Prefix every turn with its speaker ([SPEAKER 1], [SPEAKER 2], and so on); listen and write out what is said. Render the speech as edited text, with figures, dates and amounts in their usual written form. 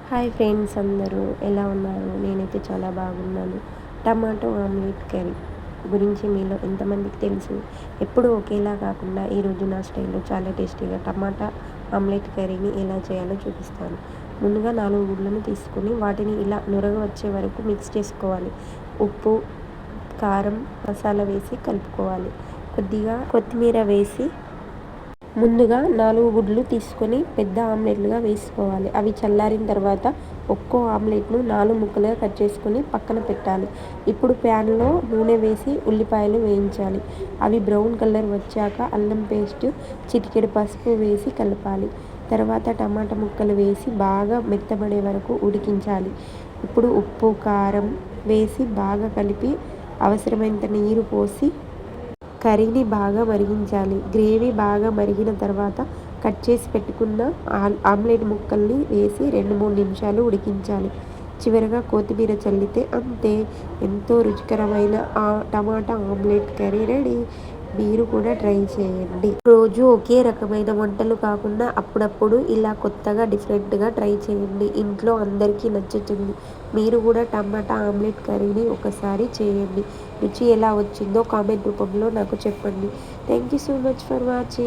[SPEAKER 1] Hi friends, అందరూ ఎలా ఉన్నారు? నేనైతే చాలా బాగున్నాను. టమాటో ఆమ్లెట్ కర్రీ గురించి మీలో ఎంతమందికి తెలుసు? ఎప్పుడూ ఒకేలా కాకుండా ఈరోజు నా స్టైల్లో చాలా టేస్టీగా టమాటా ఆమ్లెట్ కర్రీని ఎలా చేయాలో చూపిస్తాను. ముందుగా 4 గుడ్లను తీసుకుని వాటిని ఇలా నురగ వచ్చే వరకు మిక్స్ చేసుకోవాలి. ఉప్పు, కారం, మసాలా వేసి కలుపుకోవాలి. కొద్దిగా కొత్తిమీర వేసి ముందుగా 4 గుడ్లు తీసుకొని పెద్ద ఆమ్లెట్లుగా వేసుకోవాలి. అవి చల్లారిన తర్వాత ఒక్కో ఆమ్లెట్ను 4 ముక్కలుగా కట్ చేసుకొని పక్కన పెట్టాలి. ఇప్పుడు ప్యాన్లో నూనె వేసి ఉల్లిపాయలు వేయించాలి. అవి బ్రౌన్ కలర్ వచ్చాక అల్లం పేస్ట్, చిటికెడు పసుపు వేసి కలపాలి. తర్వాత టమాటా ముక్కలు వేసి బాగా మెత్తబడే వరకు ఉడికించాలి. ఇప్పుడు ఉప్పు, కారం వేసి బాగా కలిపి అవసరమైనంత నీరు పోసి కర్రీని బాగా మరిగించాలి. గ్రేవీ బాగా మరిగిన తర్వాత కట్ చేసి పెట్టుకున్న ఆమ్లెట్ ముక్కల్ని వేసి 2-3 నిమిషాలు ఉడికించాలి. చివరగా కొత్తిమీర చల్లితే అంతే, ఎంతో రుచికరమైన టమాటా ఆమ్లెట్ కర్రీ రెడీ. మీరు కూడా ట్రై చేయండి. రోజు ఒకే రకమైన వంటలు కాకుండా అప్పుడప్పుడు ఇలా కొత్తగా డిఫరెంట్గా ట్రై చేయండి. ఇంట్లో అందరికీ నచ్చుతుంది. మీరు కూడా టమాటా ఆమ్లెట్ కర్రీని ఒకసారి చేయండి. రుచి ఎలా వచ్చిందో కామెంట్ రూపంలో నాకు చెప్పండి. Thank you so much for watching.